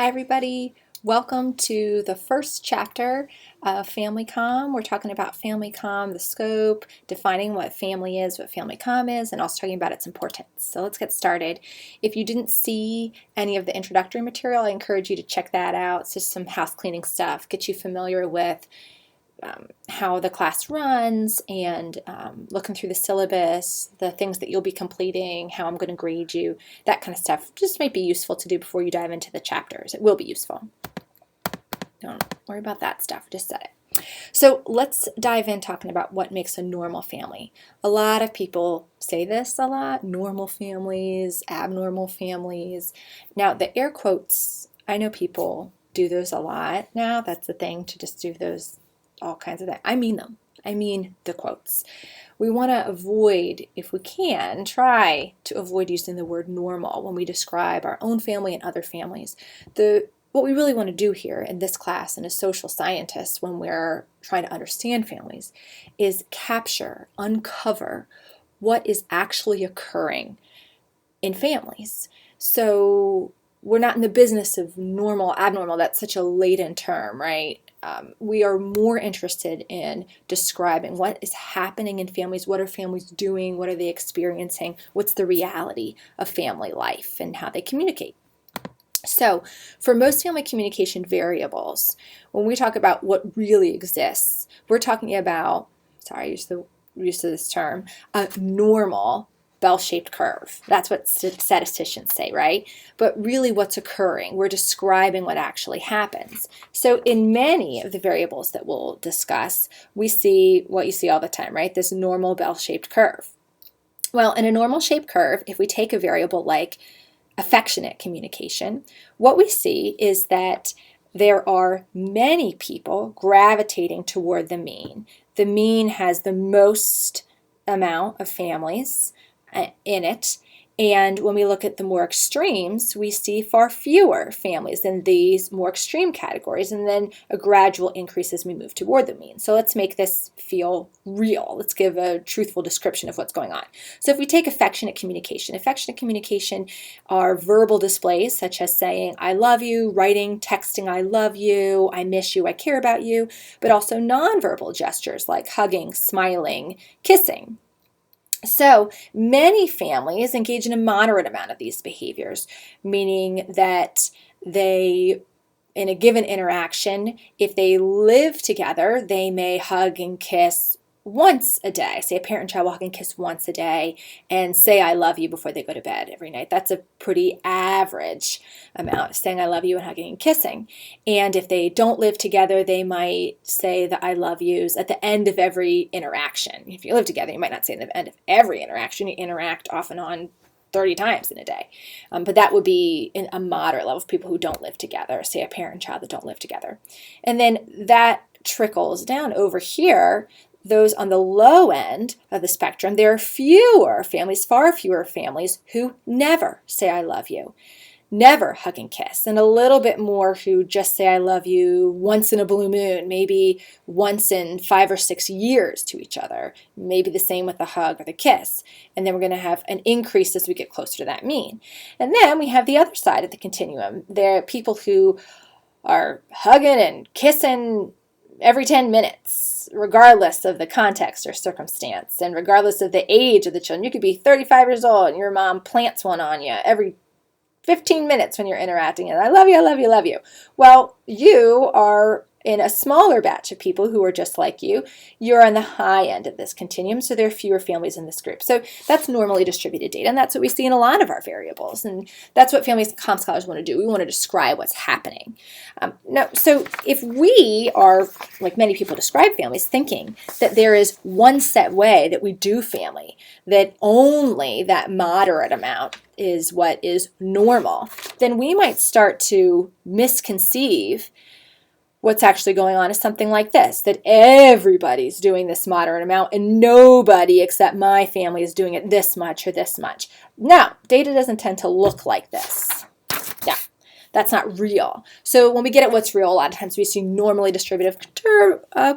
Hi everybody, welcome to the first chapter of FamCommCh1. We're talking about FamCommCh1, the scope, defining what family is, what FamCommCh1 is, and also talking about its importance. So let's get started. If you didn't see any of the introductory material, I encourage you to check that out. It's just some house cleaning stuff, get you familiar with how the class runs and looking through the syllabus, the things that you'll be completing, how I'm going to grade you, that kind of stuff. Just might be useful to do before you dive into the chapters. It will be useful. Don't worry about that stuff, just said it. So let's dive in talking about what makes a normal family. A lot of people say this a lot, normal families, abnormal families. Now the air quotes, I know people do those a lot now. That's the thing, to just do those all kinds of things. I mean them. I mean the quotes. We want to avoid, if we can, try to avoid using the word normal when we describe our own family and other families. What we really want to do here in this class and as social scientists when we're trying to understand families is capture, uncover what is actually occurring in families. So we're not in the business of normal, abnormal. That's such a latent term, right? We are more interested in describing what is happening in families, what are families doing, what are they experiencing, what's the reality of family life and how they communicate. So for most family communication variables, when we talk about what really exists, we're talking about, sorry, I used the use of this term, a normal bell-shaped curve. That's what statisticians say, right? But really what's occurring, we're describing what actually happens. So in many of the variables that we'll discuss, we see what you see all the time, right? This normal bell-shaped curve. Well, in a normal shaped curve, if we take a variable like affectionate communication, what we see is that there are many people gravitating toward the mean. The mean has the most amount of families in it, and when we look at the more extremes, we see far fewer families in these more extreme categories, and then a gradual increase as we move toward the mean. So let's make this feel real. Let's give a truthful description of what's going on. So if we take affectionate communication are verbal displays such as saying I love you, writing, texting I love you, I miss you, I care about you, but also nonverbal gestures like hugging, smiling, kissing. So many families engage in a moderate amount of these behaviors, meaning that they, in a given interaction, if they live together, they may hug and kiss once a day. Say a parent and child will hug and kiss once a day and say I love you before they go to bed every night. That's a pretty average amount, saying I love you and hugging and kissing. And if they don't live together, they might say the I love yous at the end of every interaction. If you live together, you might not say at the end of every interaction. You interact off and on 30 times in a day. But that would be in a moderate level of people who don't live together, say a parent and child that don't live together. And then that trickles down over here. Those on the low end of the spectrum, there are fewer families, far fewer families, who never say I love you, never hug and kiss, and a little bit more who just say I love you once in a blue moon, maybe once in 5 or 6 years to each other, maybe the same with the hug or the kiss. And then we're going to have an increase as we get closer to that mean. And then we have the other side of the continuum. There are people who are hugging and kissing every 10 minutes, regardless of the context or circumstance, and regardless of the age of the children. You could be 35 years old and your mom plants one on you every 15 minutes when you're interacting, and I love you, I love you, I love you. Well, you are in a smaller batch of people who are just like you. You're on the high end of this continuum, so there are fewer families in this group. So that's normally distributed data, and that's what we see in a lot of our variables, and that's what FamCommCh scholars want to do. We want to describe what's happening. So if we are, like many people describe families, thinking that there is one set way that we do family, that only that moderate amount is what is normal, then we might start to misconceive what's actually going on is something like this, that everybody's doing this moderate amount and nobody except my family is doing it this much or this much. No, data doesn't tend to look like this. Yeah. That's not real. So when we get at what's real, a lot of times we see normally distributive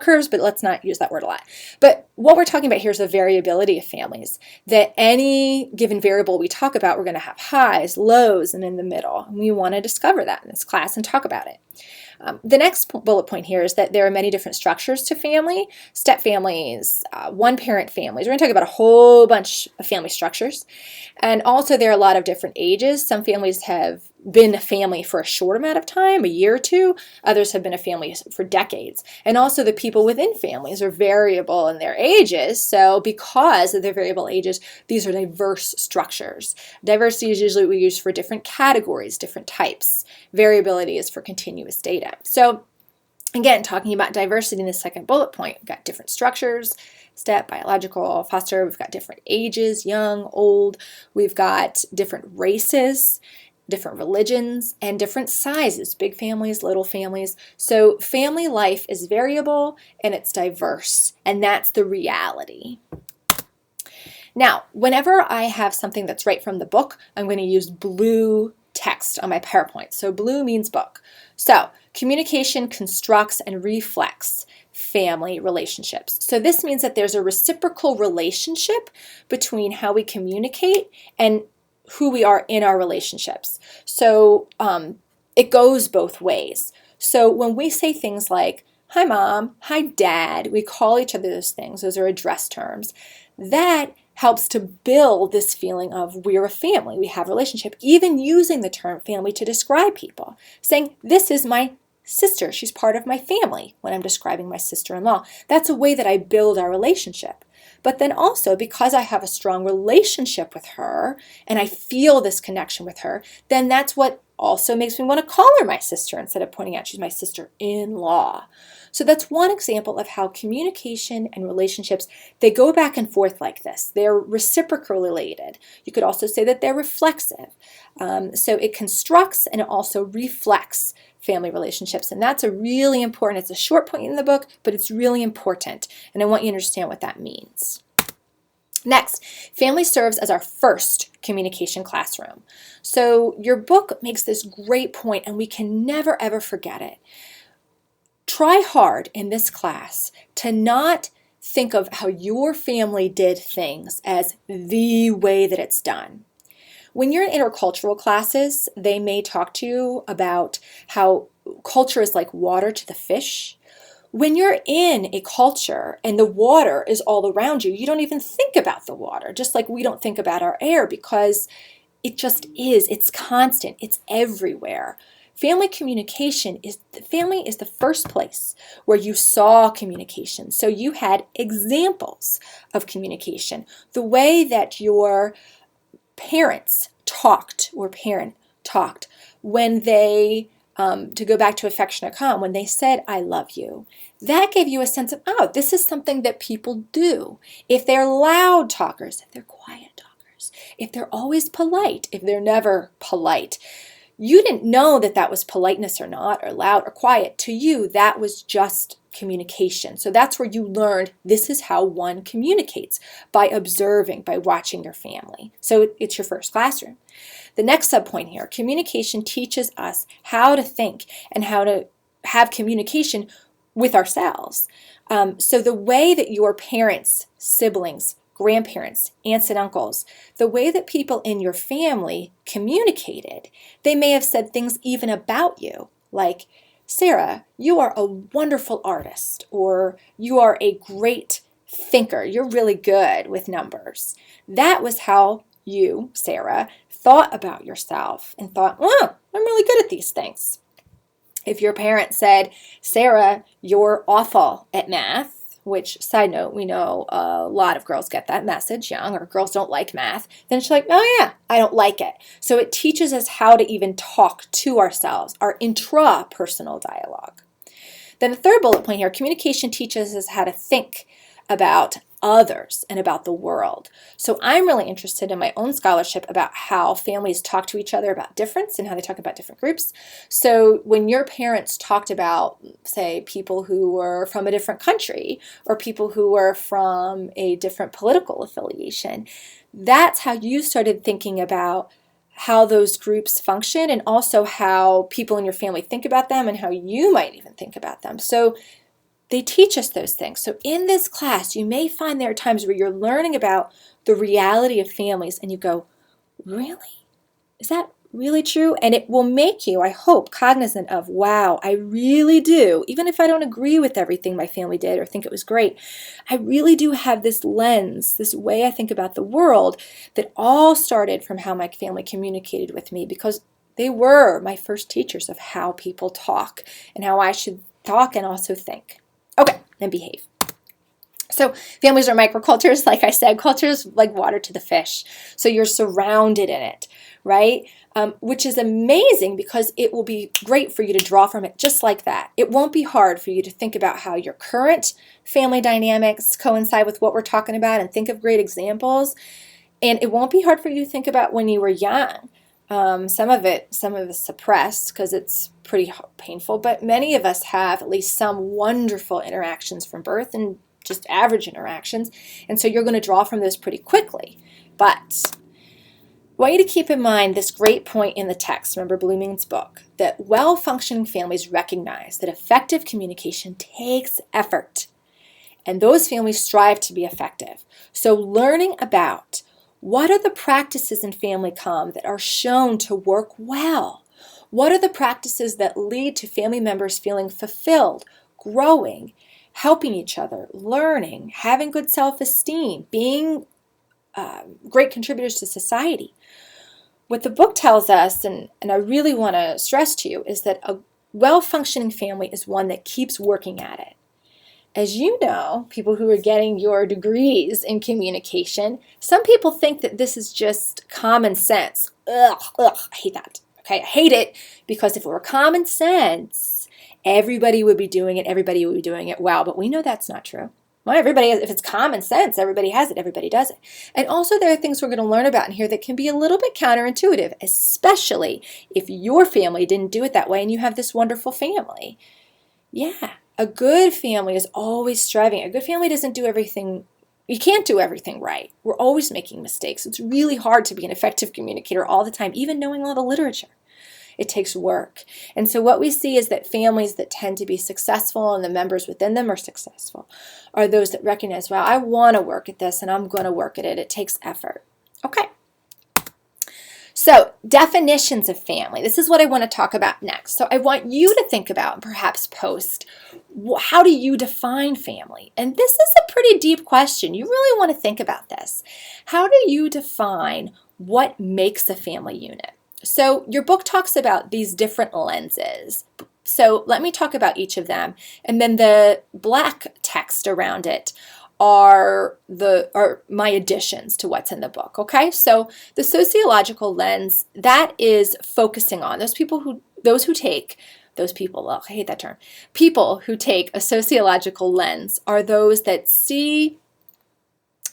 curves, but let's not use that word a lot. But what we're talking about here is the variability of families, that any given variable we talk about, we're going to have highs, lows, and in the middle. And we want to discover that in this class and talk about it. The next bullet point here is that there are many different structures to family: step families, one-parent families. We're going to talk about a whole bunch of family structures. And also there are a lot of different ages. Some families have been a family for a short amount of time, a year or two. Others have been a family for decades. And also the people within families are variable in their ages. So because of their variable ages, these are diverse structures. Diversity is usually what we use for different categories, different types. Variability is for continuous data. So again, talking about diversity in the second bullet point, we've got different structures: step, biological, foster. We've got different ages, young, old. We've got different races, different religions, and different sizes: big families, little families. So family life is variable and it's diverse, and that's the reality. Now, whenever I have something that's right from the book, I'm going to use blue text on my PowerPoint. So blue means book. So communication constructs and reflects family relationships. So this means that there's a reciprocal relationship between how we communicate and who we are in our relationships. So it goes both ways. So when we say things like, hi mom, hi dad, we call each other those things. Those are address terms. That helps to build this feeling of we're a family, we have a relationship, even using the term family to describe people. Saying, this is my sister, she's part of my family, when I'm describing my sister-in-law. That's a way that I build our relationship. But then also, because I have a strong relationship with her and I feel this connection with her, then that's what also makes me want to call her my sister instead of pointing out she's my sister-in-law. So that's one example of how communication and relationships, they go back and forth like this. They're reciprocal related. You could also say that they're reflexive. So it constructs and it also reflects family relationships. And that's a really important, it's a short point in the book, but it's really important. And I want you to understand what that means. Next, family serves as our first communication classroom. So your book makes this great point, and we can never ever forget it. Try hard in this class to not think of how your family did things as the way that it's done. When you're in intercultural classes, they may talk to you about how culture is like water to the fish. When you're in a culture and the water is all around you, you don't even think about the water, just like we don't think about our air, because it just is. It's constant. It's everywhere. Family communication is the first place where you saw communication. So you had examples of communication. The way that your parents talked or parent talked when they, to go back to affectionate calm, when they said, I love you, that gave you a sense of, oh, this is something that people do. If they're loud talkers, if they're quiet talkers, if they're always polite, if they're never polite, you didn't know that that was politeness or not, or loud or quiet. To you, that was just communication. So that's where you learned this is how one communicates, by observing, by watching your family. So it's your first classroom. The next subpoint here, communication teaches us how to think and how to have communication with ourselves. So the way that your parents, siblings, grandparents, aunts and uncles, the way that people in your family communicated, they may have said things even about you, like, Sarah, you are a wonderful artist, or you are a great thinker, you're really good with numbers. That was how you, Sarah, thought about yourself and thought, oh, I'm really good at these things. If your parents said, Sarah, you're awful at math, which, side note, we know a lot of girls get that message young, or girls don't like math, then she's like, oh yeah, I don't like it. So it teaches us how to even talk to ourselves, our intrapersonal dialogue. Then the third bullet point here, communication teaches us how to think about others and about the world. So I'm really interested in my own scholarship about how families talk to each other about difference and how they talk about different groups. So when your parents talked about, say, people who were from a different country or people who were from a different political affiliation, that's how you started thinking about how those groups function and also how people in your family think about them and how you might even think about them. So they teach us those things. So in this class, you may find there are times where you're learning about the reality of families and you go, really? Is that really true? And it will make you, I hope, cognizant of, wow, I really do, even if I don't agree with everything my family did or think it was great, I really do have this lens, this way I think about the world that all started from how my family communicated with me, because they were my first teachers of how people talk and how I should talk and also think. Okay, and behave. So families are microcultures, like I said, cultures like water to the fish. So you're surrounded in it, right? Which is amazing because it will be great for you to draw from it just like that. It won't be hard for you to think about how your current family dynamics coincide with what we're talking about and think of great examples. And it won't be hard for you to think about when you were young. Some of it suppressed because it's pretty painful, but many of us have at least some wonderful interactions from birth and just average interactions, and so you're going to draw from those pretty quickly. But I want you to keep in mind this great point in the text, remember Blooming's book, that well-functioning families recognize that effective communication takes effort, and those families strive to be effective. So learning about what are the practices in FamCommCh that are shown to work well? What are the practices that lead to family members feeling fulfilled, growing, helping each other, learning, having good self-esteem, being great contributors to society? What the book tells us, and I really want to stress to you, is that a well-functioning family is one that keeps working at it. As you know, people who are getting your degrees in communication, some people think that this is just common sense. Ugh, I hate that. Okay, I hate it because if it were common sense, everybody would be doing it, everybody would be doing it well, but we know that's not true. Well, everybody, if it's common sense, everybody has it, everybody does it. And also there are things we're going to learn about in here that can be a little bit counterintuitive, especially if your family didn't do it that way and you have this wonderful family. Yeah, a good family is always striving. A good family doesn't do everything. You can't do everything right. We're always making mistakes. It's really hard to be an effective communicator all the time, even knowing a lot of literature. It takes work. And so what we see is that families that tend to be successful and the members within them are successful are those that recognize, well, I want to work at this and I'm going to work at it. It takes effort. Okay. So definitions of family. This is what I want to talk about next. So I want you to think about and perhaps post, how do you define family? And this is a pretty deep question. You really want to think about this. How do you define what makes a family unit? So your book talks about these different lenses. So let me talk about each of them. And then the black text around it are my additions to what's in the book. Okay, so the sociological lens, that is focusing on people who take a sociological lens are those that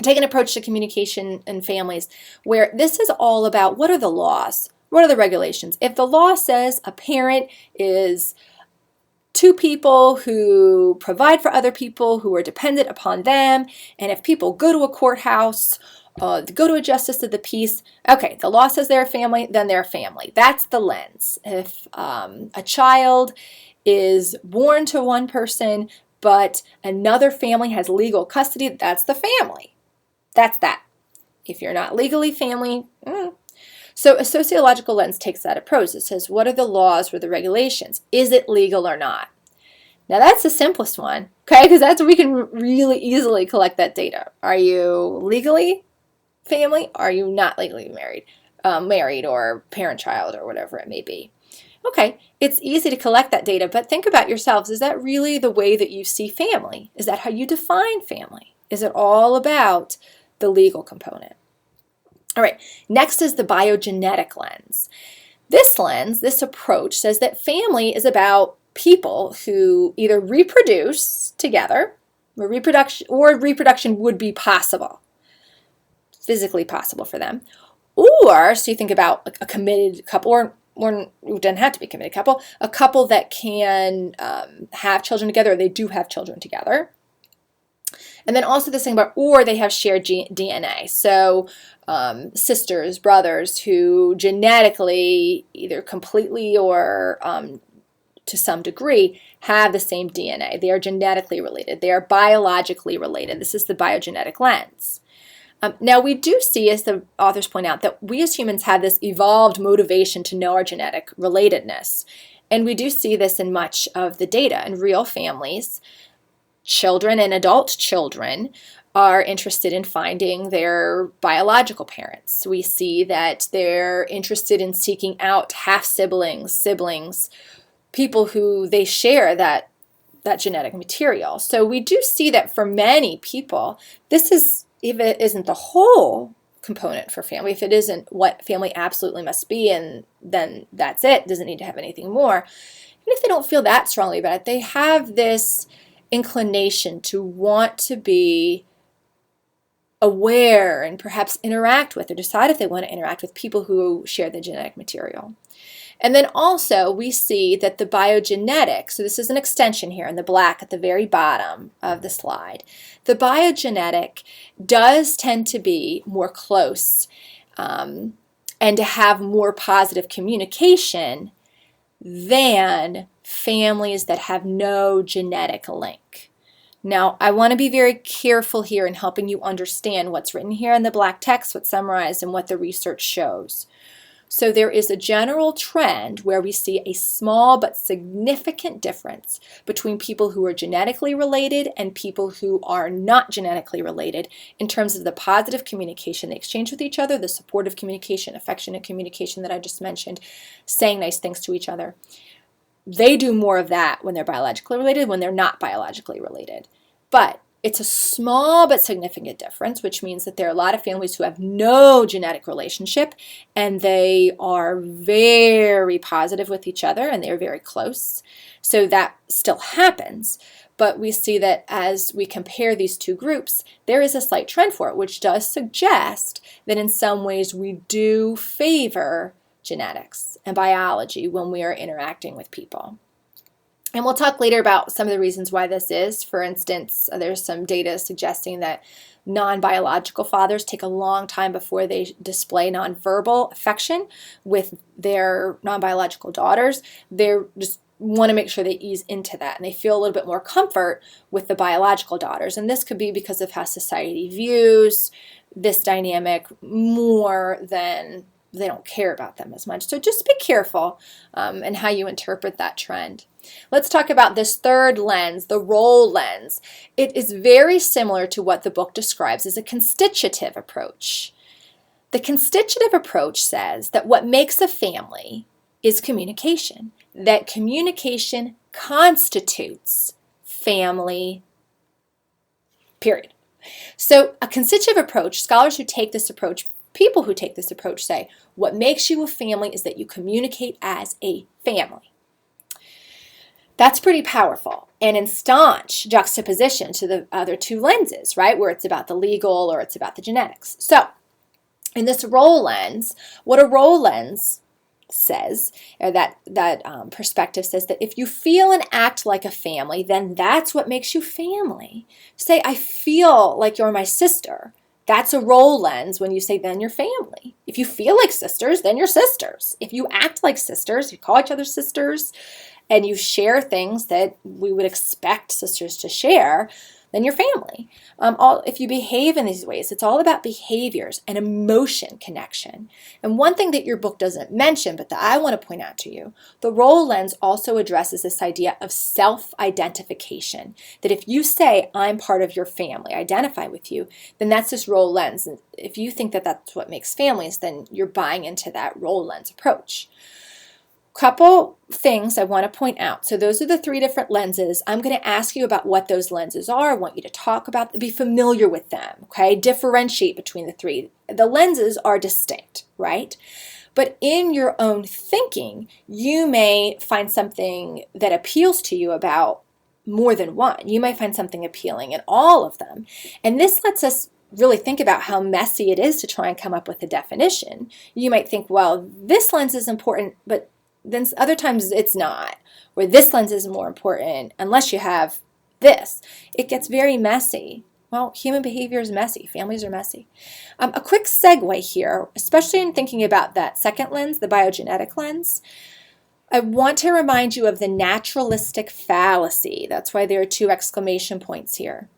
take an approach to communication in families where this is all about what are the laws, what are the regulations. If the law says a parent is two people who provide for other people who are dependent upon them, and if people go to a courthouse, go to a justice of the peace, okay, the law says they're a family, then they're a family. That's the lens. If a child is born to one person, but another family has legal custody, that's the family. That's that. If you're not legally family, So a sociological lens takes that approach. It says, what are the laws or the regulations? Is it legal or not? Now that's the simplest one, okay? Because that's where we can really easily collect that data. Are you legally family? Are you not legally married or parent-child or whatever it may be? Okay, it's easy to collect that data, but think about yourselves. Is that really the way that you see family? Is that how you define family? Is it all about the legal component? All right, next is the biogenetic lens. This approach says that family is about people who either reproduce together, or reproduction would be possible, physically possible for them, or, so you think about a committed couple, or it doesn't have to be a committed couple, a couple that can have children together, or they do have children together. And then also this thing about, or they have shared DNA. So sisters, brothers who genetically, either completely or to some degree, have the same DNA. They are genetically related. They are biologically related. This is the biogenetic lens. Now, we do see, as the authors point out, that we as humans have this evolved motivation to know our genetic relatedness. And we do see this in much of the data. In real families, children and adult children are interested in finding their biological parents. We see that they're interested in seeking out half-siblings, siblings, people who they share that genetic material. So we do see that for many people, this is, if it isn't the whole component for family, if it isn't what family absolutely must be, and then that's it, doesn't need to have anything more, even if they don't feel that strongly about it, they have this inclination to want to be aware and perhaps interact with, or decide if they want to interact with, people who share the genetic material. And then also we see that the biogenetic, so this is an extension here in the black at the very bottom of the slide, the biogenetic does tend to be more close and to have more positive communication than families that have no genetic link. Now, I want to be very careful here in helping you understand what's written here in the black text, what's summarized, and what the research shows. So there is a general trend where we see a small but significant difference between people who are genetically related and people who are not genetically related in terms of the positive communication they exchange with each other, the supportive communication, affectionate communication that I just mentioned, saying nice things to each other. They do more of that when they're biologically related, when they're not biologically related. But it's a small but significant difference, which means that there are a lot of families who have no genetic relationship and they are very positive with each other and they're very close. So that still happens. But we see that as we compare these two groups, there is a slight trend for it, which does suggest that in some ways we do favor genetics and biology when we are interacting with people. And we'll talk later about some of the reasons why this is. For instance, there's some data suggesting that non-biological fathers take a long time before they display nonverbal affection with their non-biological daughters. They just want to make sure they ease into that and they feel a little bit more comfort with the biological daughters. And this could be because of how society views this dynamic more than they don't care about them as much. So just be careful in how you interpret that trend. Let's talk about this third lens, the role lens. It is very similar to what the book describes as a constitutive approach. The constitutive approach says that what makes a family is communication, that communication constitutes family, period. So a constitutive approach, scholars who take this approach, people who take this approach say, what makes you a family is that you communicate as a family. That's pretty powerful and in staunch juxtaposition to the other two lenses, right, where it's about the legal or it's about the genetics. So in this role lens, what a role lens says, or that perspective says, that if you feel and act like a family, then that's what makes you family. Say, I feel like you're my sister. That's a role lens when you say, then you're family. If you feel like sisters, then you're sisters. If you act like sisters, you call each other sisters, and you share things that we would expect sisters to share, then you're family. If you behave in these ways, it's all about behaviors and emotion connection. And one thing that your book doesn't mention, but that I want to point out to you, the role lens also addresses this idea of self-identification. That if you say, I'm part of your family, identify with you, then that's this role lens. And if you think that that's what makes families, then you're buying into that role lens approach. Couple things I want to point out. So those are the three different lenses. I'm going to ask you about what those lenses are. I want you to talk about them, be familiar with them, okay? Differentiate between the three. The lenses are distinct, right? But in your own thinking, you may find something that appeals to you about more than one. You might find something appealing in all of them. And this lets us really think about how messy it is to try and come up with a definition. You might think, well, this lens is important, but then other times it's not, or this lens is more important unless you have this. It gets very messy Well, human behavior is messy. Families are messy. A quick segue here, especially in thinking about that second lens, the biogenetic lens. I want to remind you of the naturalistic fallacy. That's why there are 2 exclamation points here.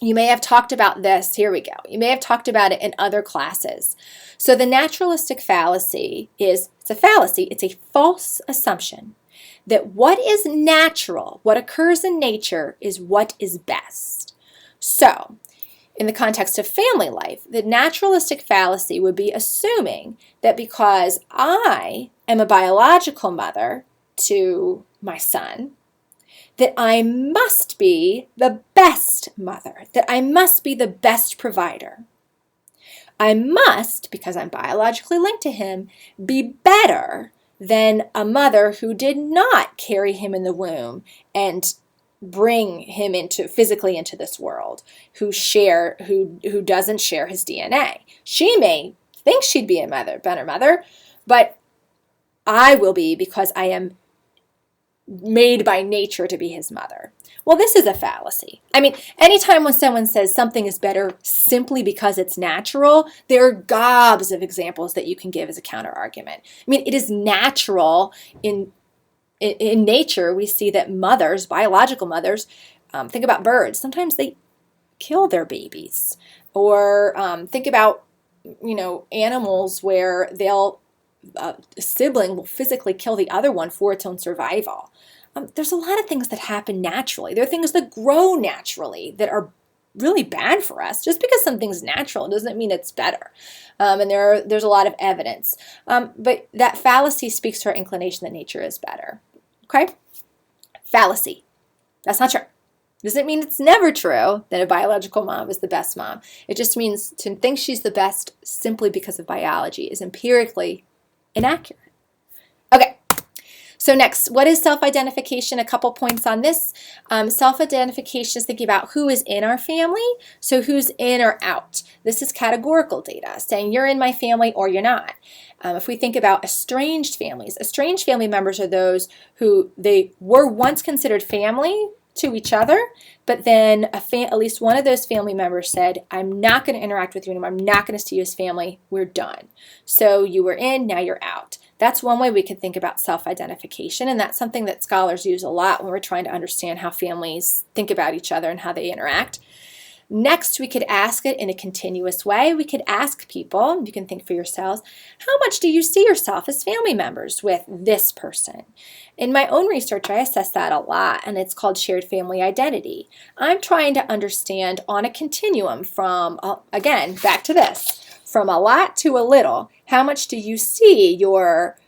You may have talked about this. Here we go. You may have talked about it in other classes. So the naturalistic fallacy it's a fallacy. It's a false assumption that what is natural, what occurs in nature, is what is best. So, in the context of family life, the naturalistic fallacy would be assuming that because I am a biological mother to my son, that I must be the best mother, that I must be the best provider. I must, because I'm biologically linked to him, be better than a mother who did not carry him in the womb and bring him physically into this world, who doesn't share his DNA. She may think she'd be a better mother, but I will be because I am made by nature to be his mother. Well, this is a fallacy. I mean, anytime when someone says something is better simply because it's natural, there are gobs of examples that you can give as a counter argument. I mean, it is natural in nature. We see that mothers, biological mothers, think about birds. Sometimes they kill their babies. Or think about, animals where a sibling will physically kill the other one for its own survival. There's a lot of things that happen naturally. There are things that grow naturally that are really bad for us. Just because something's natural doesn't mean it's better. And there's a lot of evidence. But that fallacy speaks to our inclination that nature is better. Okay? Fallacy. That's not true. Doesn't mean it's never true that a biological mom is the best mom. It just means to think she's the best simply because of biology is empirically inaccurate. Okay. So next, what is self-identification? A couple points on this. Self-identification is thinking about who is in our family, so who's in or out. This is categorical data, saying you're in my family or you're not. If we think about estranged families members are those who they were once considered family to each other, but then at least one of those family members said, I'm not going to interact with you anymore. I'm not going to see you as family. We're done. So you were in, now you're out. That's one way we can think about self-identification, and that's something that scholars use a lot when we're trying to understand how families think about each other and how they interact. Next, we could ask it in a continuous way. We could ask people, you can think for yourselves, how much do you see yourself as family members with this person? In my own research, I assess that a lot, and it's called shared family identity. I'm trying to understand on a continuum from, again, back to this, from a lot to a little, how much do you see your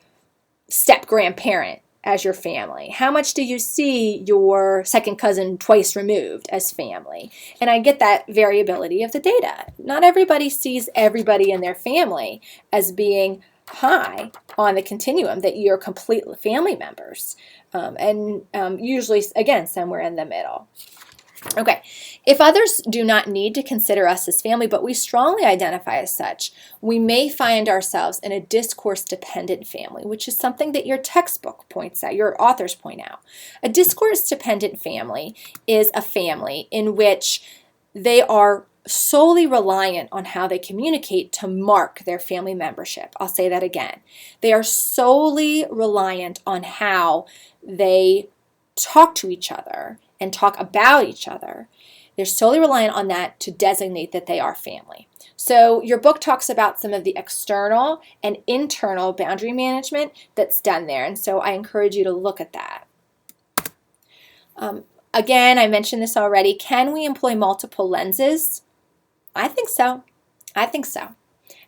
step-grandparent as your family? How much do you see your second cousin twice removed as family? And I get that variability of the data. Not everybody sees everybody in their family as being high on the continuum, that you're complete family members. Usually, again, somewhere in the middle. Okay, if others do not need to consider us as family, but we strongly identify as such, we may find ourselves in a discourse-dependent family, which is something that your textbook points out, your authors point out. A discourse-dependent family is a family in which they are solely reliant on how they communicate to mark their family membership. I'll say that again. They are solely reliant on how they talk to each other and talk about each other. They're solely reliant on that to designate that they are family. So your book talks about some of the external and internal boundary management that's done there, and so I encourage you to look at that. Again, I mentioned this already. Can we employ multiple lenses? I think so. I think so.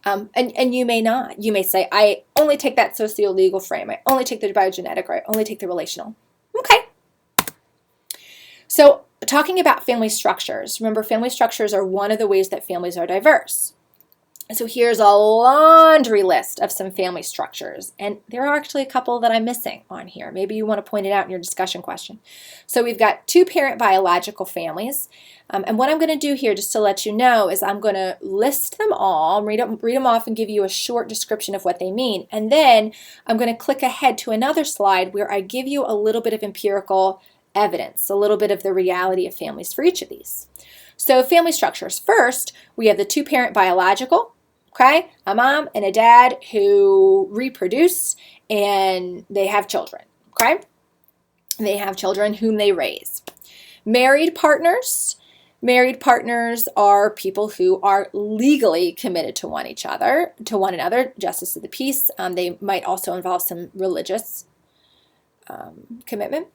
And you may not. You may say, I only take that socio-legal frame. I only take the biogenetic, or I only take the relational. Okay. So talking about family structures, remember family structures are one of the ways that families are diverse. So here's a laundry list of some family structures, and there are actually a couple that I'm missing on here. Maybe you want to point it out in your discussion question. So we've got 2-parent biological families, and what I'm going to do here, just to let you know, is I'm going to list them all, read them off and give you a short description of what they mean, and then I'm going to click ahead to another slide where I give you a little bit of empirical evidence, a little bit of the reality of families for each of these. So family structures. First, we have the two-parent biological, okay? A mom and a dad who reproduce and they have children, okay? They have children whom they raise. Married partners. Married partners are people who are legally committed to one another, justice of the peace. They might also involve some religious commitment.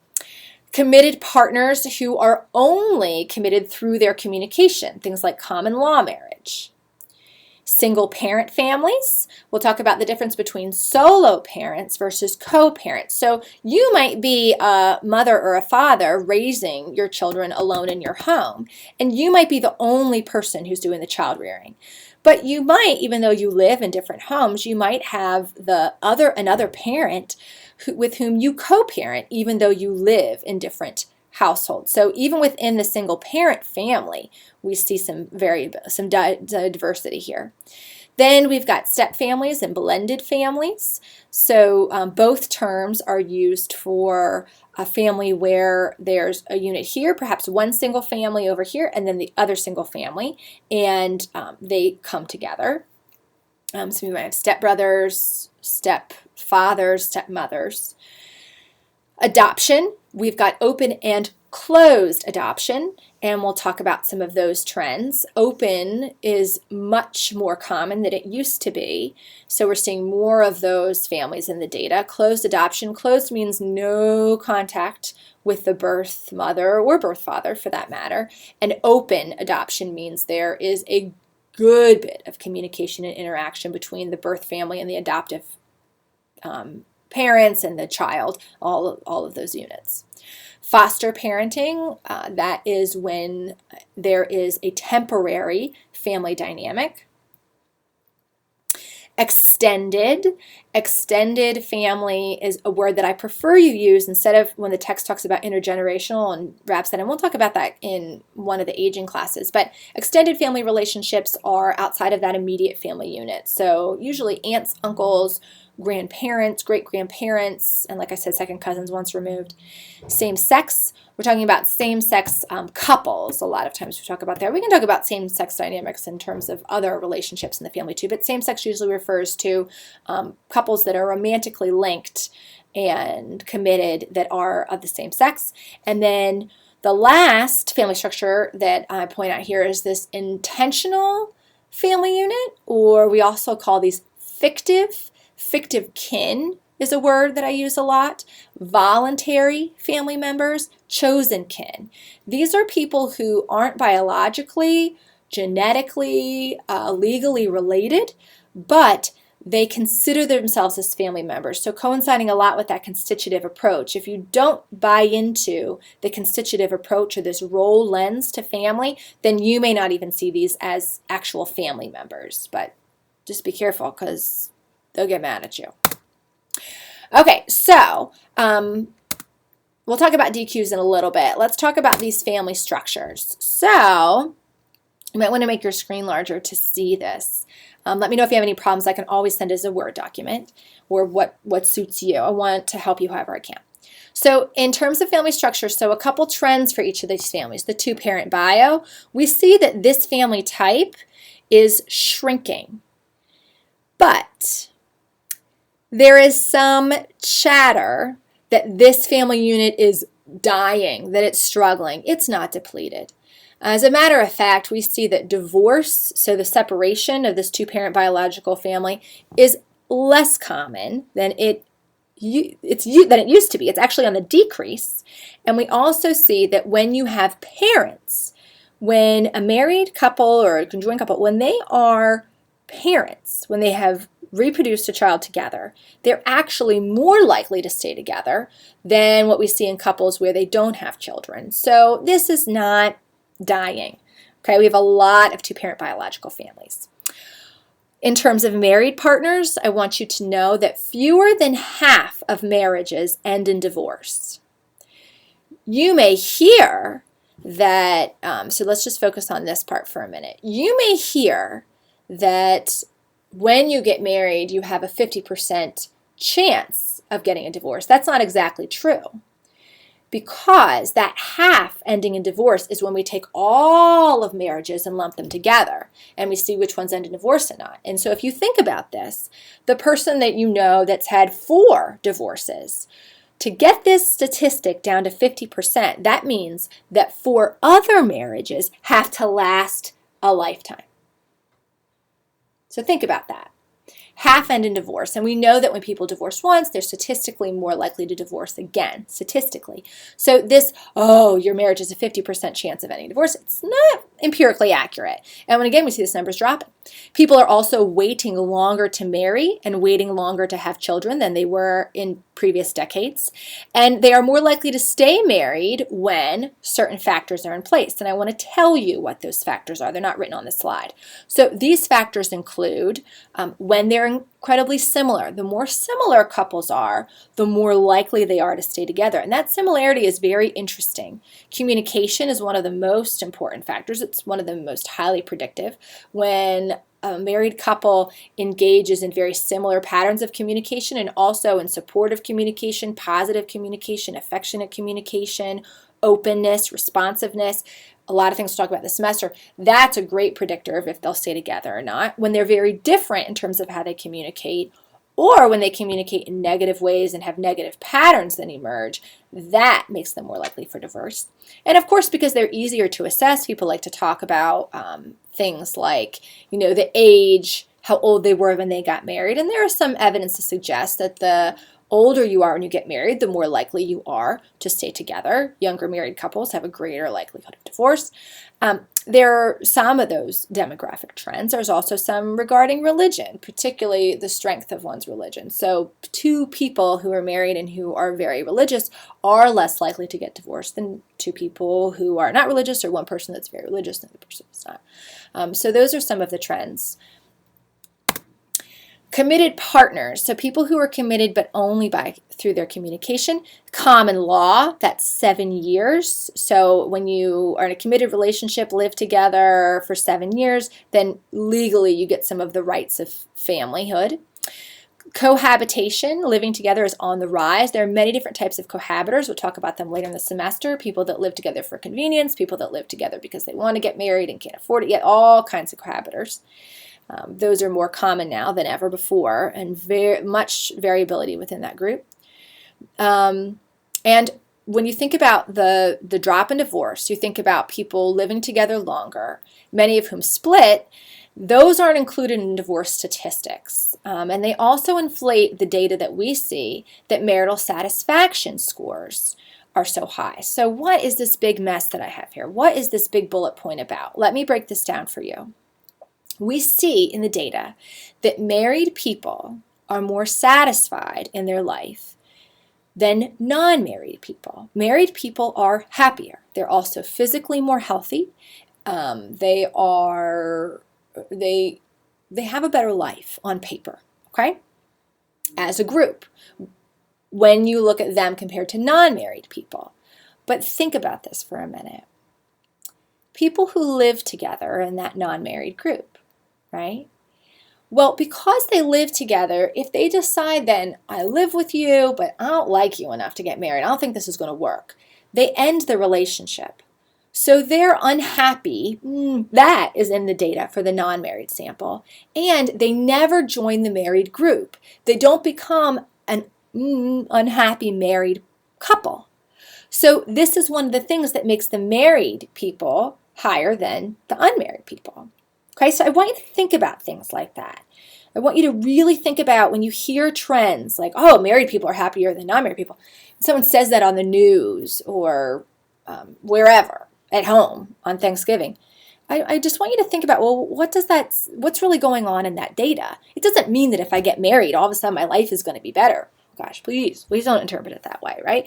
Committed partners who are only committed through their communication, things like common law marriage. Single parent families, we'll talk about the difference between solo parents versus co-parents. So you might be a mother or a father raising your children alone in your home, and you might be the only person who's doing the child rearing. But you might, even though you live in different homes, you might have another parent with whom you co-parent, even though you live in different households. So even within the single parent family, we see some diversity here. Then we've got step families and blended families. So both terms are used for a family where there's a unit here, perhaps one single family over here, and then the other single family, and they come together. So we might have stepbrothers, stepfathers, stepmothers. Adoption, we've got open and closed adoption, and we'll talk about some of those trends. Open is much more common than it used to be, so we're seeing more of those families in the data. Closed adoption, closed means no contact with the birth mother or birth father for that matter, and open adoption means there is a good bit of communication and interaction between the birth family and the adoptive parents and the child, all of those units. Foster parenting, that is when there is a temporary family dynamic. Extended family is a word that I prefer you use instead of when the text talks about intergenerational and wraps that in. We'll talk about that in one of the aging classes, but extended family relationships are outside of that immediate family unit. So usually aunts, uncles, grandparents, great-grandparents, and like I said, second cousins once removed. Same sex, we're talking about same-sex couples. A lot of times we talk about that. We can talk about same-sex dynamics in terms of other relationships in the family too, but same-sex usually refers to couples that are romantically linked and committed that are of the same sex. And then the last family structure that I point out here is this intentional family unit, or we also call these fictive. Fictive kin is a word that I use a lot. Voluntary family members, chosen kin. These are people who aren't biologically, genetically, legally related, but they consider themselves as family members. So coinciding a lot with that constitutive approach. If you don't buy into the constitutive approach or this role lens to family, then you may not even see these as actual family members. But just be careful because they'll get mad at you. Okay, so we'll talk about DQs in a little bit. Let's talk about these family structures. So you might want to make your screen larger to see this. Let me know if you have any problems. I can always send as a Word document or what suits you. I want to help you however I can. So in terms of family structure, so a couple trends for each of these families. The two-parent bio, we see that this family type is shrinking. But there is some chatter that this family unit is dying, that it's struggling. It's not depleted. As a matter of fact, we see that divorce, so the separation of this two-parent biological family, is less common than it used to be. It's actually on the decrease. And we also see that when you have parents, when a married couple or a conjoined couple, when they are parents, when they have reproduced a child together, they're actually more likely to stay together than what we see in couples where they don't have children. So this is not dying. Okay, we have a lot of two-parent biological families. In terms of married partners, I want you to know that fewer than half of marriages end in divorce. You may hear that, so let's just focus on this part for a minute. You may hear that when you get married, you have a 50% chance of getting a divorce. That's not exactly true. because that half ending in divorce is when we take all of marriages and lump them together and we see which ones end in divorce and not. And so if you think about this, the person that you know that's had 4 divorces, to get this statistic down to 50%, that means that 4 other marriages have to last a lifetime. So think about that. Half end in divorce. And we know that when people divorce once, they're statistically more likely to divorce again, statistically. So this, oh, your marriage is a 50% chance of ending divorce, it's not empirically accurate. And when again, we see this numbers dropping. People are also waiting longer to marry and waiting longer to have children than they were in previous decades. And they are more likely to stay married when certain factors are in place. And I want to tell you what those factors are. They're not written on the slide. So these factors include when they're incredibly similar. The more similar couples are, the more likely they are to stay together. And that similarity is very interesting. Communication is one of the most important factors. It's one of the most highly predictive. When a married couple engages in very similar patterns of communication and also in supportive communication, positive communication, affectionate communication, openness, responsiveness, a lot of things to talk about this semester, that's a great predictor of if they'll stay together or not. When they're very different in terms of how they communicate, or when they communicate in negative ways and have negative patterns that emerge, that makes them more likely for divorce. And of course, because they're easier to assess, people like to talk about things like, the age, how old they were when they got married. And there is some evidence to suggest that the older you are when you get married, the more likely you are to stay together. Younger married couples have a greater likelihood of divorce. There are some of those demographic trends. There's also some regarding religion, particularly the strength of one's religion. So 2 people who are married and who are very religious are less likely to get divorced than 2 people who are not religious, or one person that's very religious and the person that's not. So those are some of the trends. Committed partners, so people who are committed but only through their communication. Common law, that's 7 years. So when you are in a committed relationship, live together for 7 years, then legally you get some of the rights of familyhood. Cohabitation, living together, is on the rise. There are many different types of cohabitors. We'll talk about them later in the semester. People that live together for convenience, people that live together because they want to get married and can't afford it yet, all kinds of cohabitors. Those are more common now than ever before, and very much variability within that group. And when you think about the drop in divorce, you think about people living together longer, many of whom split. Those aren't included in divorce statistics. And they also inflate the data that we see that marital satisfaction scores are so high. So what is this big mess that I have here? What is this big bullet point about? Let me break this down for you. We see in the data that married people are more satisfied in their life than non-married people. Married people are happier. They're also physically more healthy. They have a better life on paper, okay? As a group, when you look at them compared to non-married people. But think about this for a minute. People who live together in that non-married group, right? Well, because they live together, if they decide then, I live with you, but I don't like you enough to get married, I don't think this is going to work, they end the relationship. So they're unhappy. That is in the data for the non-married sample. And they never join the married group. They don't become an unhappy married couple. So this is one of the things that makes the married people higher than the unmarried people. Okay, so I want you to think about things like that. I want you to really think about when you hear trends like, oh, married people are happier than non-married people. Someone says that on the news or wherever, at home on Thanksgiving. I just want you to think about, well, what's really going on in that data? It doesn't mean that if I get married, all of a sudden my life is going to be better. Gosh, please don't interpret it that way, right?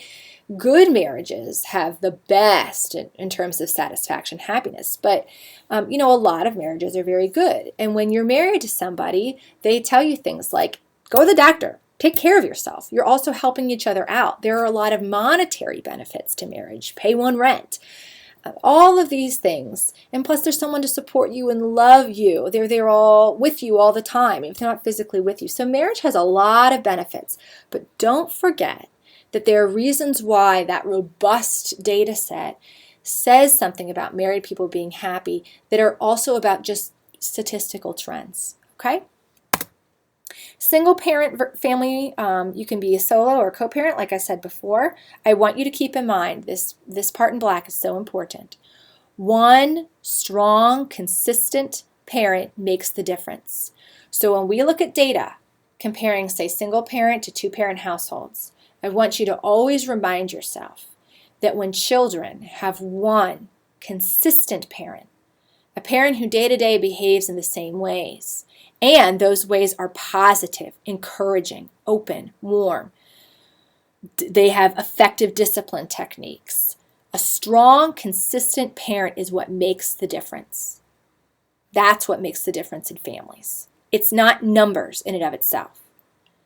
Good marriages have the best in terms of satisfaction, happiness. But, a lot of marriages are very good. And when you're married to somebody, they tell you things like, go to the doctor, take care of yourself. You're also helping each other out. There are a lot of monetary benefits to marriage. Pay one rent. All of these things. And plus there's someone to support you and love you. They're all with you all the time, if they're not physically with you. So marriage has a lot of benefits. But don't forget that there are reasons why that robust data set says something about married people being happy that are also about just statistical trends, okay? Single parent family, you can be a solo or co-parent, like I said before. I want you to keep in mind this part in black is so important. One strong, consistent parent makes the difference. So when we look at data comparing, say, single parent to two-parent households, I want you to always remind yourself that when children have one consistent parent, a parent who day-to-day behaves in the same ways, and those ways are positive, encouraging, open, warm, they have effective discipline techniques. A strong, consistent parent is what makes the difference. That's what makes the difference in families. It's not numbers in and of itself.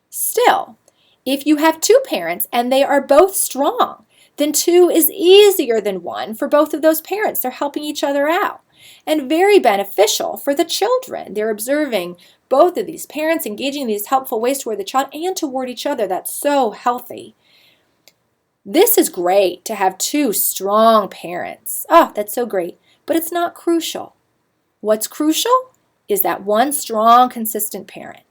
Still, if you have two parents and they are both strong, then two is easier than one for both of those parents. They're helping each other out and very beneficial for the children. They're observing both of these parents engaging in these helpful ways toward the child and toward each other. That's so healthy. This is great to have two strong parents. Oh, that's so great. But it's not crucial. What's crucial is that one strong, consistent parent.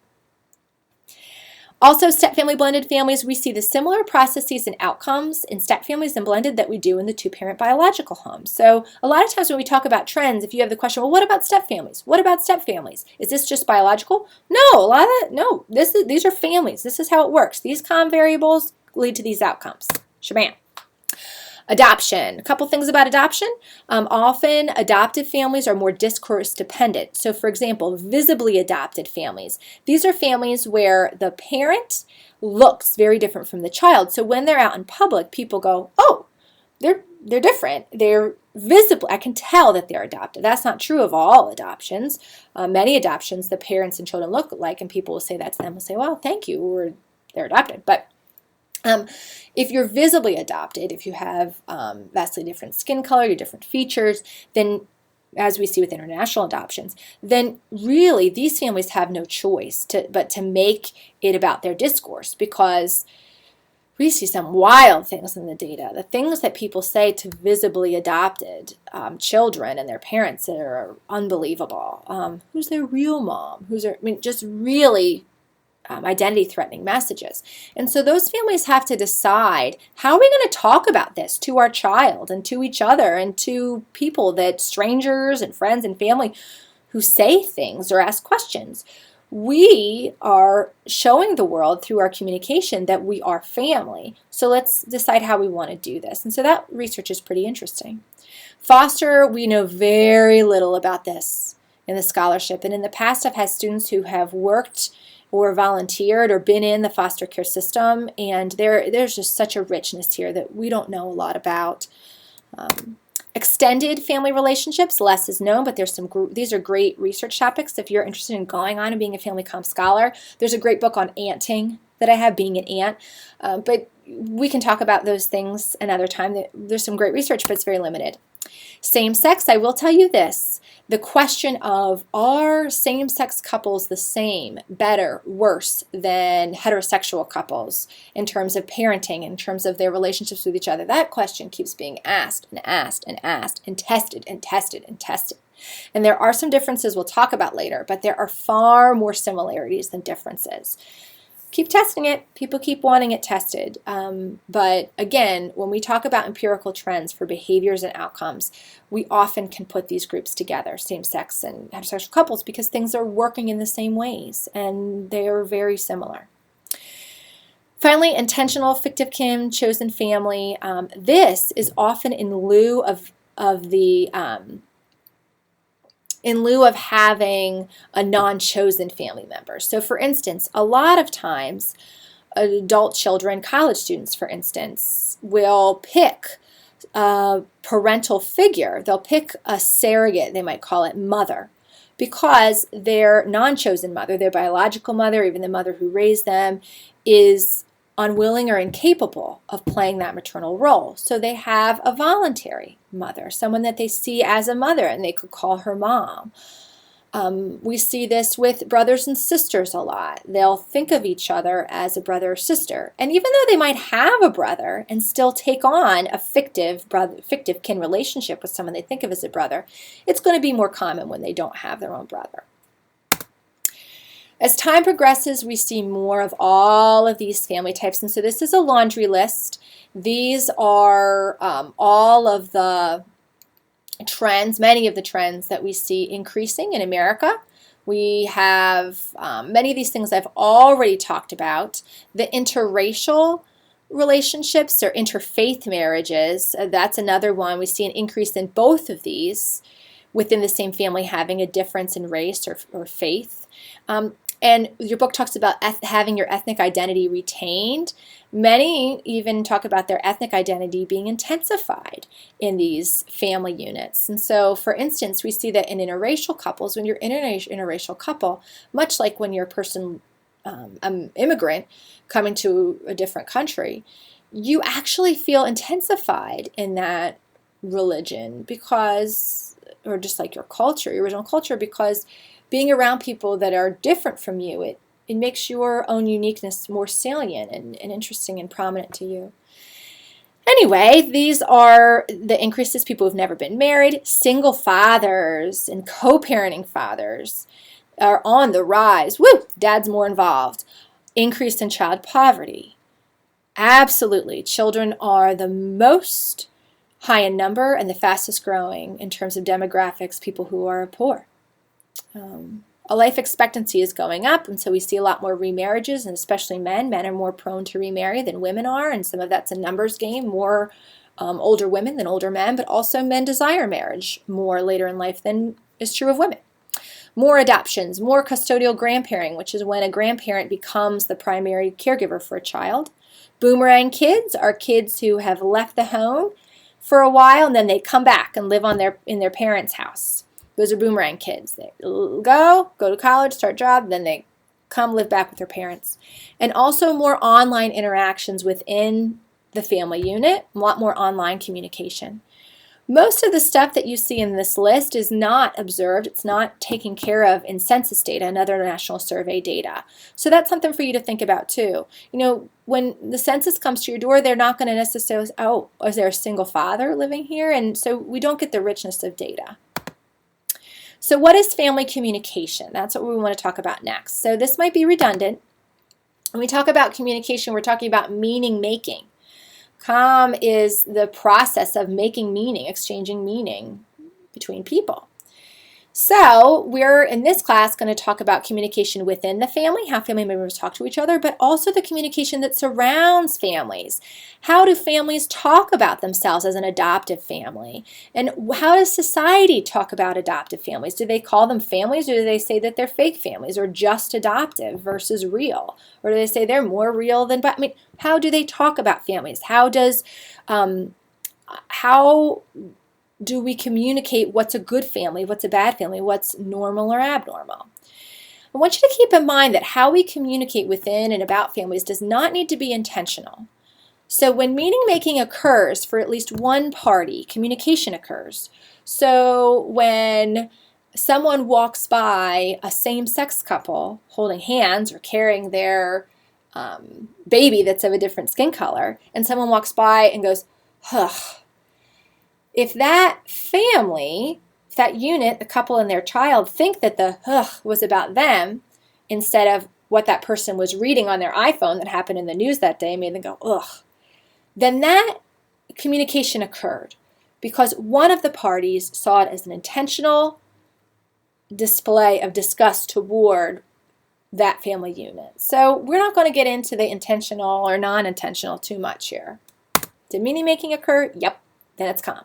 Also, step-family, blended families, we see the similar processes and outcomes in step-families and blended that we do in the two-parent biological homes. So a lot of times when we talk about trends, if you have the question, well, what about step-families? What about step-families? Is this just biological? No, these are families. This is how it works. These common variables lead to these outcomes. Shabam. Adoption. A couple things about adoption. Often adoptive families are more discourse dependent. So for example, visibly adopted families. These are families where the parent looks very different from the child. So when they're out in public, people go, oh, they're different. They're visible. I can tell that they're adopted. That's not true of all adoptions. Many adoptions, the parents and children look alike, and people will say that's them. Will say, well, thank you, or they're adopted. But if you're visibly adopted, if you have vastly different skin color, your different features, then as we see with international adoptions, then really these families have no choice but to make it about their discourse, because we see some wild things in the data. The things that people say to visibly adopted children and their parents that are unbelievable. Who's their real mom? Just really identity-threatening messages. And so those families have to decide, how are we going to talk about this to our child and to each other and to people, that strangers and friends and family who say things or ask questions? We are showing the world through our communication that we are family. So let's decide how we want to do this. And so that research is pretty interesting. Foster, we know very little about this in the scholarship. And in the past, I've had students who have worked or volunteered or been in the foster care system, and there's just such a richness here that we don't know a lot about. Extended family relationships, less is known, but these are great research topics if you're interested in going on and being a FamComm scholar. There's a great book on aunting that I have, being an aunt, but we can talk about those things another time. There's some great research, but it's very limited. Same-sex, I will tell you this. The question of, are same-sex couples the same, better, worse than heterosexual couples in terms of parenting, in terms of their relationships with each other? That question keeps being asked and asked and asked and tested and tested and tested. And there are some differences we'll talk about later, but there are far more similarities than differences. Keep testing it. People keep wanting it tested. But again, when we talk about empirical trends for behaviors and outcomes, we often can put these groups together, same-sex and heterosexual couples, because things are working in the same ways and they are very similar. Finally, intentional, fictive kin, chosen family. This is often in lieu of having a non-chosen family member. So for instance, a lot of times adult children, college students for instance, will pick a parental figure. They'll pick a surrogate, they might call it mother, because their non-chosen mother, their biological mother, even the mother who raised them, is unwilling or incapable of playing that maternal role. So they have a voluntary mother, someone that they see as a mother, and they could call her mom. We see this with brothers and sisters a lot. They'll think of each other as a brother or sister. And even though they might have a brother and still take on a fictive kin relationship with someone they think of as a brother, it's going to be more common when they don't have their own brother. As time progresses, we see more of all of these family types. And so this is a laundry list. These are all of the trends, many of the trends that we see increasing in America. We have many of these things I've already talked about. The interracial relationships or interfaith marriages, that's another one. We see an increase in both of these within the same family having a difference in race or faith. And your book talks about having your ethnic identity retained. Many even talk about their ethnic identity being intensified in these family units. And so, for instance, we see that in interracial couples, when you're in an interracial couple, much like when you're a person, an immigrant coming to a different country, you actually feel intensified in that religion because, or just like your culture, your original culture, because being around people that are different from you, it makes your own uniqueness more salient and interesting and prominent to you. Anyway, these are the increases. People who've never been married, single fathers and co-parenting fathers are on the rise. Woo! Dad's more involved. Increase in child poverty. Absolutely. Children are the most high in number and the fastest growing in terms of demographics, people who are poor. A life expectancy is going up, and so we see a lot more remarriages, and especially men. Men are more prone to remarry than women are, and some of that's a numbers game, more older women than older men, but also men desire marriage more later in life than is true of women. More adoptions, more custodial grandparenting, which is when a grandparent becomes the primary caregiver for a child. Boomerang kids are kids who have left the home for a while, and then they come back and live in their parents' house. Those are boomerang kids. They go to college, start a job, then they come live back with their parents. And also more online interactions within the family unit, a lot more online communication. Most of the stuff that you see in this list is not observed. It's not taken care of in census data and other national survey data. So that's something for you to think about too. You know, when the census comes to your door, they're not going to necessarily say, oh, is there a single father living here? And so we don't get the richness of data. So what is family communication? That's what we want to talk about next. So this might be redundant. When we talk about communication, we're talking about meaning making. Com is the process of making meaning, exchanging meaning between people. So we're in this class going to talk about communication within the family, how family members talk to each other, but also the communication that surrounds families. How do families talk about themselves as an adoptive family? And how does society talk about adoptive families? Do they call them families, or do they say that they're fake families or just adoptive versus real? Or do they say they're more real than, but I mean, how do they talk about families? How do we communicate what's a good family, what's a bad family, what's normal or abnormal? I want you to keep in mind that how we communicate within and about families does not need to be intentional. So when meaning making occurs for at least one party, communication occurs. So when someone walks by a same-sex couple holding hands or carrying their baby that's of a different skin color, and someone walks by and goes, ugh. If that family, if that unit, the couple and their child, think that the ugh was about them instead of what that person was reading on their iPhone that happened in the news that day, made them go ugh, then that communication occurred because one of the parties saw it as an intentional display of disgust toward that family unit. So we're not going to get into the intentional or non-intentional too much here. Did meaning making occur? Yep, then it's calm.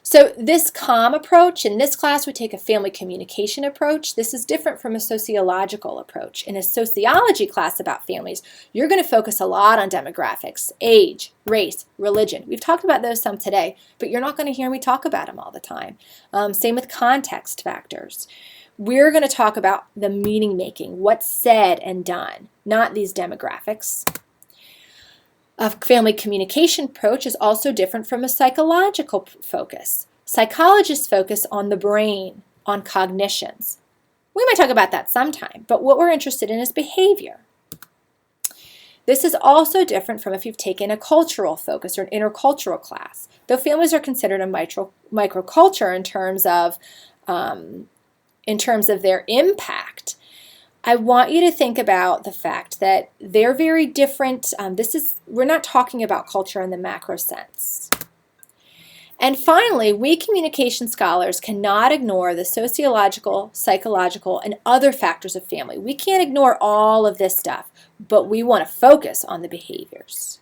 So this COM approach, in this class we take a family communication approach. This is different from a sociological approach. In a sociology class about families, you're going to focus a lot on demographics, age, race, religion. We've talked about those some today, but you're not going to hear me talk about them all the time. Same with context factors. We're going to talk about the meaning making, what's said and done, not these demographics. A family communication approach is also different from a psychological focus. Psychologists focus on the brain, on cognitions. We might talk about that sometime, but what we're interested in is behavior. This is also different from if you've taken a cultural focus or an intercultural class. Though families are considered a microculture in terms of their impact, I want you to think about the fact that they're very different. We're not talking about culture in the macro sense. And finally, we communication scholars cannot ignore the sociological, psychological, and other factors of family. We can't ignore all of this stuff, but we want to focus on the behaviors.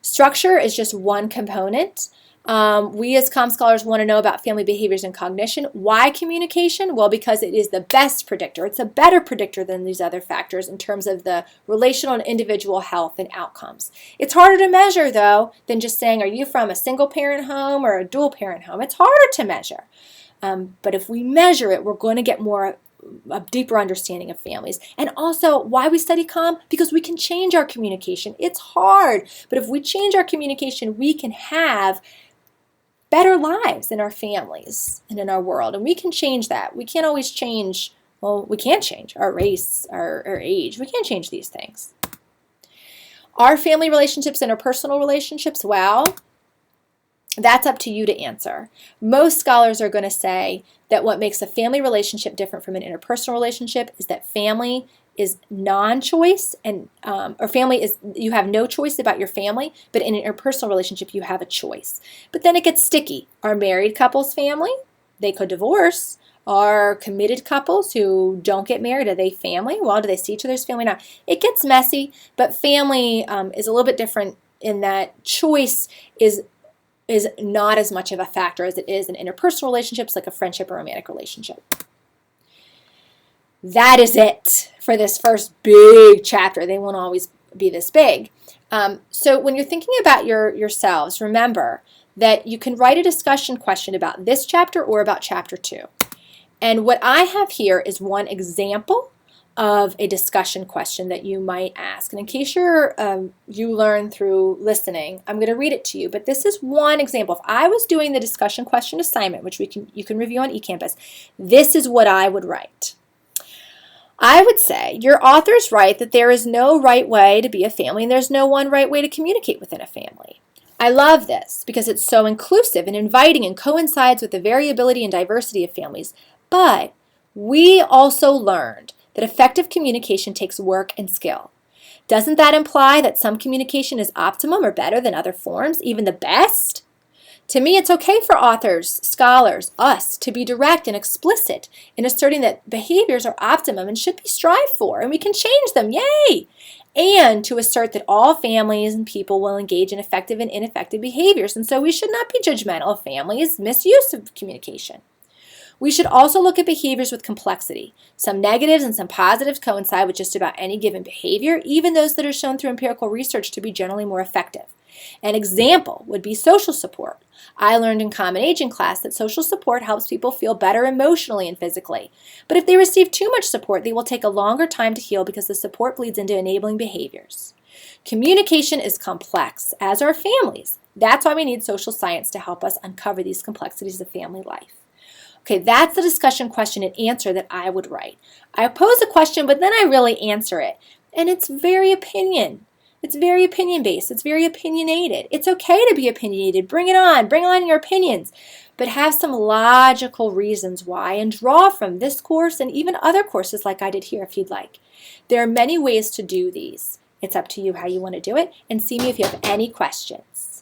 Structure is just one component. We as comm scholars want to know about family behaviors and cognition. Why communication? Well, because it is the best predictor. It's a better predictor than these other factors in terms of the relational and individual health and outcomes. It's harder to measure, though, than just saying, are you from a single parent home or a dual parent home? It's harder to measure. But if we measure it, we're going to get a deeper understanding of families. And also, why we study comm? Because we can change our communication. It's hard, but if we change our communication, we can have better lives in our families and in our world. And we can change that. We can't always change, well, we can't change our race, our age. We can't change these things. Our family relationships, interpersonal relationships, well, that's up to you to answer. Most scholars are going to say that what makes a family relationship different from an interpersonal relationship is that family is non-choice, and or family is, you have no choice about your family, but in an interpersonal relationship you have a choice. But then it gets sticky. Are married couples family? They could divorce. Are committed couples who don't get married, are they family? Well, do they see each other's family? Now, it gets messy, but family is a little bit different in that choice is not as much of a factor as it is in interpersonal relationships like a friendship or romantic relationship. That is it for this first big chapter. They won't always be this big. So when you're thinking about yourselves, remember that you can write a discussion question about this chapter or about chapter 2. And what I have here is one example of a discussion question that you might ask. And in case you learn through listening, I'm going to read it to you. But this is one example. If I was doing the discussion question assignment, which you can review on eCampus, this is what I would write. I would say, your authors write that there is no right way to be a family and there's no one right way to communicate within a family. I love this because it's so inclusive and inviting and coincides with the variability and diversity of families. But we also learned that effective communication takes work and skill. Doesn't that imply that some communication is optimum or better than other forms, even the best? To me, it's okay for authors, scholars, us, to be direct and explicit in asserting that behaviors are optimum and should be strived for, and we can change them, yay! And to assert that all families and people will engage in effective and ineffective behaviors, and so we should not be judgmental of families' misuse of communication. We should also look at behaviors with complexity. Some negatives and some positives coincide with just about any given behavior, even those that are shown through empirical research to be generally more effective. An example would be social support. I learned in Common Aging class that social support helps people feel better emotionally and physically. But if they receive too much support, they will take a longer time to heal because the support bleeds into enabling behaviors. Communication is complex, as are families. That's why we need social science to help us uncover these complexities of family life. Okay, that's the discussion question and answer that I would write. I pose a question, but then I really answer it. And it's very opinion. It's very opinion-based. It's very opinionated. It's okay to be opinionated. Bring it on. Bring on your opinions. But have some logical reasons why and draw from this course and even other courses like I did here if you'd like. There are many ways to do these. It's up to you how you want to do it. And see me if you have any questions.